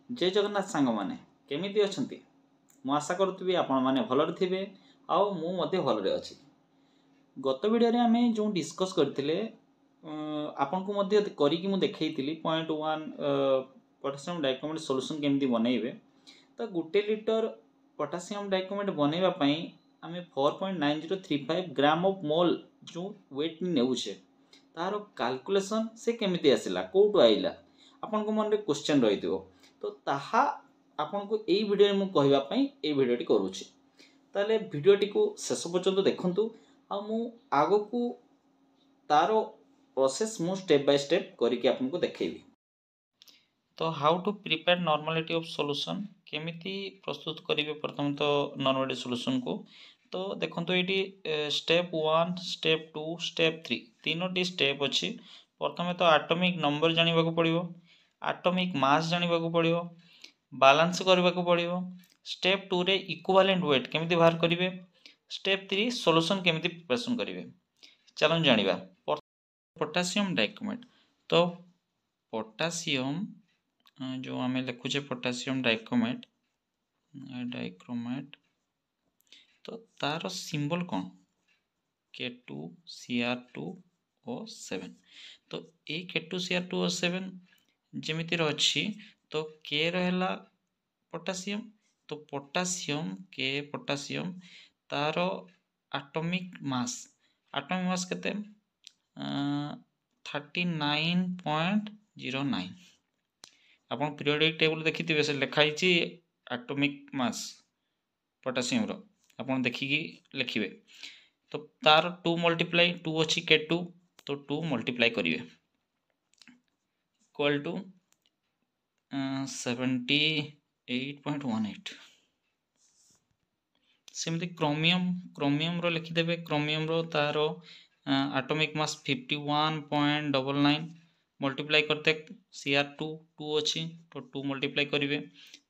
जय जगन्नाथ सांग माने केमिति अछंती मु आशा करुथबी आपण माने भलरे थिबे आउ मु मध्ये भलरे अछि। गत वीडियो रे आमे जो डिस्कस करथिले आपन को मध्ये करिकि मु देखैतिली पॉइंट 1 पोटेशियम डाइक्रोमेट सॉल्यूशन केमिति बनेइबे। तो गुटे लीटर पोटेशियम डाइक्रोमेट बनेइबा पई आमे 4.9035 ग्राम ऑफ मोल जो वेट नेउछे तारो कैलकुलेशन से केमिति आसिला कोटु आइला आपन को मन रे क्वेश्चन रहिथिबो। तो ताहा आपन को एई वीडियो रे मु कहबा पई एई वीडियो टी करूछि। ताले वीडियो टी को शेष पर्यंत देखंतु आ मु आगो को तारो प्रोसेस मु स्टेप बाय स्टेप करिके आपन को देखेबी। तो how to prepare normality of solution केमिति प्रस्तुत करिवे प्रथम तो नॉर्मलिटी सॉल्यूशन को। तो देखंतु एटी स्टेप 1 स्टेप 2 स्टेप 3 तीनोटी स्टेप अछि। प्रथमे तो एटॉमिक नंबर जानिबा को पड़िबो, एटॉमिक मास जानिबा को पड़िबो, बैलेंस करबा को पड़िबो। स्टेप 2 रे इक्विवेलेंट वेट केमिति बाहर करिवे, स्टेप 3 सॉल्यूशन केमिति प्रिपरेशन करिवे। चलन जानिबा पोटेशियम डाइक्रोमेट। तो पोटेशियम जो आमे लिखुचे पोटेशियम डाइक्रोमेट तो तार सिंबल कौन K2Cr2O7। तो ए K2Cr2O7 जेमिति रछि तो के रहला पोटेशियम। तो पोटेशियम के पोटेशियम तार एटॉमिक मास केते 39.09। आपन पीरियोडिक टेबल देखिथिबे से लिखाइछि एटॉमिक मास पोटेशियम रो आपन देखिकी लिखिबे। तो तार 2 मल्टीप्लाई 2 अछि K2 तो 2 मल्टीप्लाई करिवे इक्वल टू 78.18। सेमति क्रोमियम रो लिखिदेबे। क्रोमियम रो तार एटॉमिक मास 51.99 मल्टीप्लाई करते Cr2 2 अछि तो 2 मल्टीप्लाई करिवे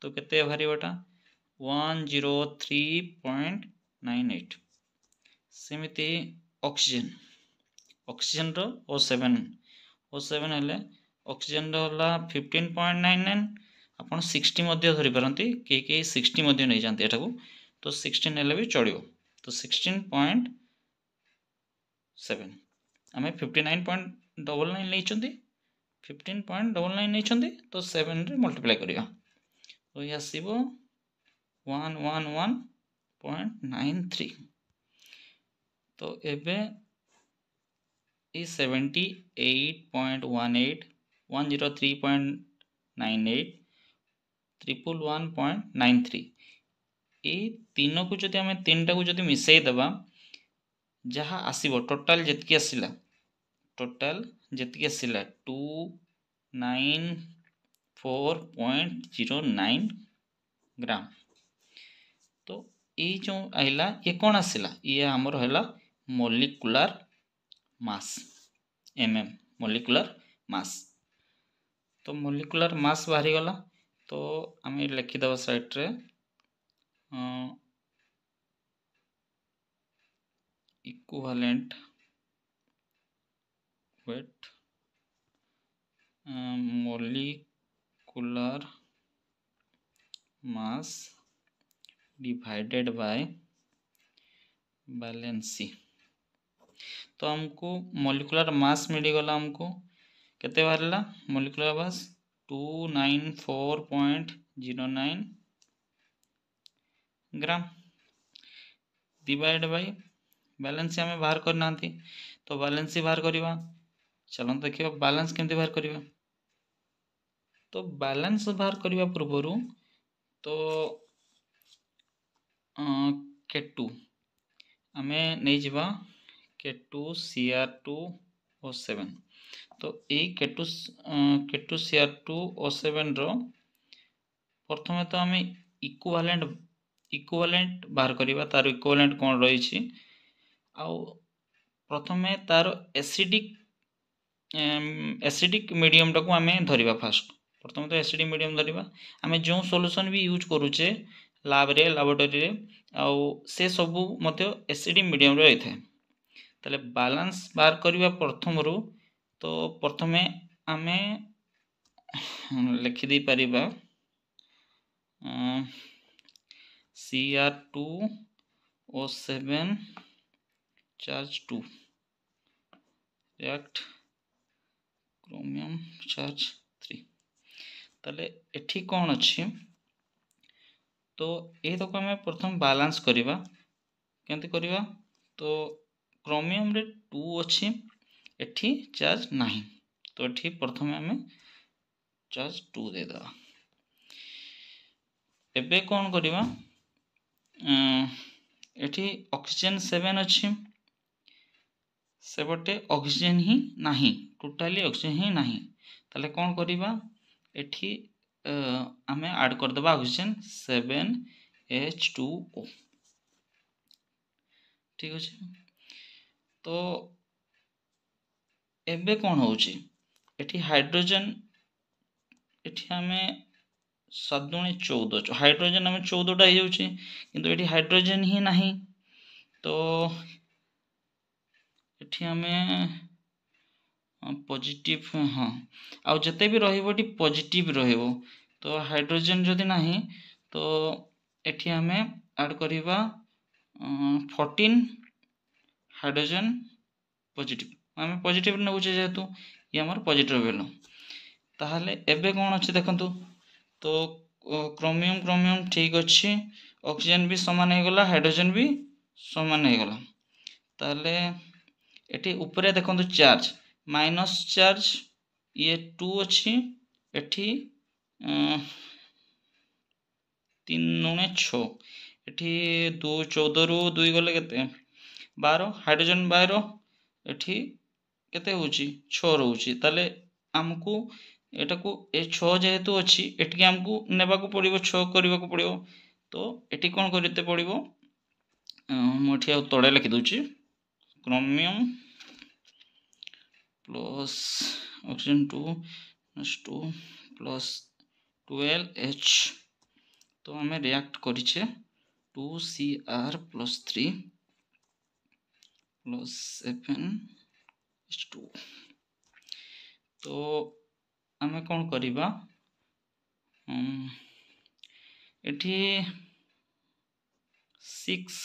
तो केते भारीबटा 103.98। सेमिति ऑक्सीजन रो O7 हेले ऑक्सीजन रो हला 15.99। आपण 60 मध्ये धरि परंती के 60 मध्ये नै जानते एटाको तो 16 हेले भी चलियो। तो 16.7 आमे 59.99 नै चंती 15.99 नै चंती तो 7 रे मल्टीप्लाई करिया तो या आसीबो 111.93। तो एबे ई 78.18 103.98 111.93 ए तीनों को जदि आमे तीनटा को जदि मिसई दबा जहा आसीबो टोटल जेतकी आसिला 294.09 ग्राम। तो ये जो आइला ये कौन आसिला ये हमर हैला मोलिकुलर मास मोलिकुलर मास। तो मोलिकुलर मास बाहरी गला तो आमे लिखि दबा साइड रे equivalent weight molecular mass divided by valency. तो हमको मोलिकुलर मास मिली गला हमको केते बाहरला molecular mass 294.09 gram divide by balance हमें बाहर करना थी तो बैलेंस बाहर करवा। चलो देखिए बैलेंस केमती बाहर करवा। तो बैलेंस बाहर करवा पूर्व तो K2 आमे नहीं जीवा K2Cr2O7। तो ए K2Cr2O7 रो प्रथमे तो आमे इक्विवेलेंट बाहर करवा तार इक्विवेलेंट कौन रही आउ प्रथमे तार एसिडिक मीडियम टाको आमे धरिबा। फास्ट प्रथम तो एसिडिक मीडियम धरिबा। आमे जो सॉल्यूशन भी यूज करूचे लैब रे लैबोरेटरी रे आउ से सब मते एसिडिक मीडियम रे रही। ताले बैलेंस बाहर करवा प्रथम रो तो प्रथमे आमे लिखि दे परिबा Cr2O7 charge 2 react chromium charge 3 ताले एठी कौन अच्छी तो ये तक आम प्रथम बालांस करवा केमती करवा तो क्रोमियम रे 2 अच्छी एठी चार्ज नहीं तो एठी प्रथम आम चार्ज 2 देदा एबे कौन करवा एठी ऑक्सीजन 7 अच्छी सेपटे ऑक्सीजन ही नहीं टोटाली ऑक्सीजन ही नहीं ताले कौन करवा एठी आमे ऐड कर देबा ऑक्सीजन 7H2O ठीक अच्छे तो एबे कौन होची एठी हाइड्रोजन एठी आमे 7 दूनी 14 हाइड्रोजन आमे 14टा हो जाउची किंतु एठी हाइड्रोजन ही नहीं तो एठी आमे पॉजिटिव हाँ आउ जते भी रहइबो एठी पॉजिटिव रहइबो तो हाइड्रोजन जदि नहीं तो एठी आमे ऐड करिबा 14 हाइड्रोजन पॉजिटिव आमे पॉजिटिव नउचे जेतु ये हमर पॉजिटिव भेलो ताहले एबे कोन अछि देखंतु तो क्रोमियम क्रोमियम ठीक अछि ऑक्सीजन भी समान हे गला हाइड्रोजन भी समान हे गला ताहले एठी ऊपरे देखंतु चार्ज माइनस चार्ज ये 2 अच्छी एठी 3 नुने 6 एठी 2 14 रु 2 गले केते 12 हाइड्रोजन 12 एठी केते होची 6 रहउची ताले हमकु एटा को ए 6 जेहेतु अच्छी एठी हमकु नेबा को पड़िबो 6 करबा को पड़िबो तो एठी कोन करते पड़िबो मोठी आ तळे लिखि दोची chromium plus oxygen 2 plus 12H तो हमें react करिछे 2Cr plus 3 plus 7H2 तो हमें कौन करिबा एठी 6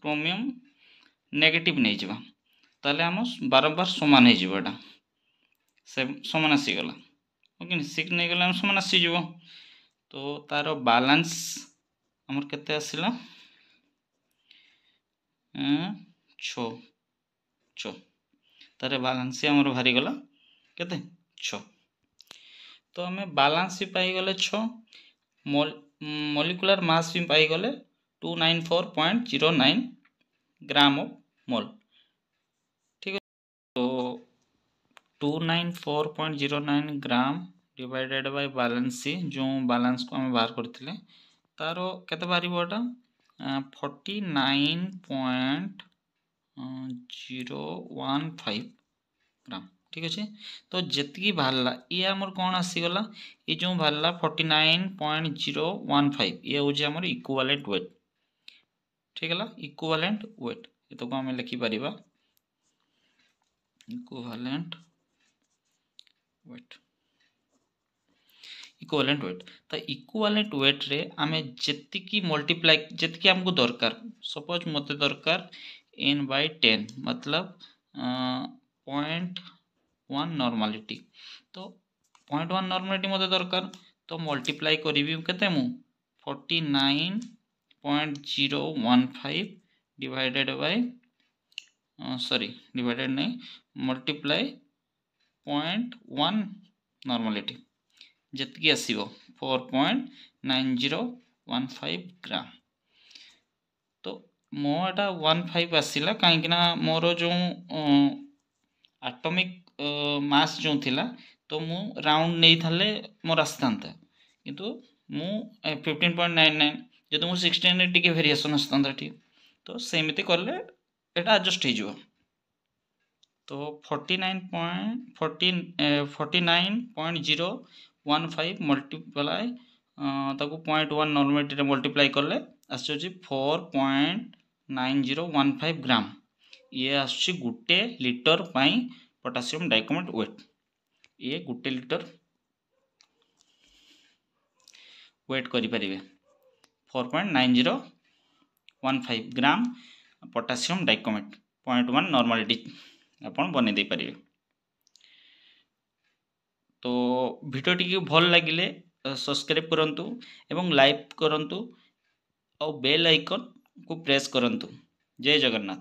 क्रोमियम नेगेटिव नहीं जावा ताले हम बारंबार समान हो जाटा समान आसीगला ओके 6 नहीं गला समान आसीज तो तार बालांस आमर केते आसिला 6 तार बालांस आमर भारी गला केते 6 तो हमें बालांस भी पाई गले 6 मॉलिक्यूलर मास भी पाई गले 294.09 ग्राम ऑफ मोल ठीक है तो 294.09 gram divided by valency जो बैलेंस को हम बाहर करथिले तार केते बारिबो एटा 49.015 ग्राम ठीक अच्छे तो जेतकी बाहरला ये हमर कोन आसी गला ये जो बाहरला 49.015 ये हो जे हमर इक्विवेलेंट वेट ठीक है इक्विवेलेंट वेट ये तो को हम लिखि परिबा इक्विवेलेंट वेट तो इक्विवेलेंट वेट रे आमे जेतिकी मल्टीप्लाई जेतिकी हमको दरकार सपोज मते दरकार n/10 मतलब 0.1 नॉर्मलिटी तो 0.1 नॉर्मलिटी मते दरकार तो मल्टीप्लाई करिवि केते मु 49.015 डिवाइडेड बाय डिवाइडेड नहीं मल्टीप्लाई 0.1 नॉर्मलिटी जितकी आसीबो 4.9015 ग्राम तो मोटा 15 आसिला कहीं ना मोर जो एटॉमिक मास जो थिला तो मु राउंड नहीं थाले मोर आस्तांता किंतु मु 15.99 जदि मु 16 रे टिके वेरिएशन आस्तांता ठीक तो सेमिति करले एटा एडजस्ट हो जिवो तो 49.015 मल्टीप्लाई ताको 0.1 नॉर्मलिटी रे मल्टीप्लाई करले आछी 4.9015 ग्राम ये आछी गुटे लीटर पाई पोटेशियम डाइक्रोमेट वेट ये गुटे लीटर वेट करि परिबे 4.9015 ग्राम पोटासियम डाइक्रोमेट 0.1 नॉर्मालिटी आपण बने दे पारिबे। तो भिडियो टी भल लगिले सब्सक्राइब करंतु एवं लाइक करंतु और बेल आइकन को प्रेस करंतु। जय जगन्नाथ।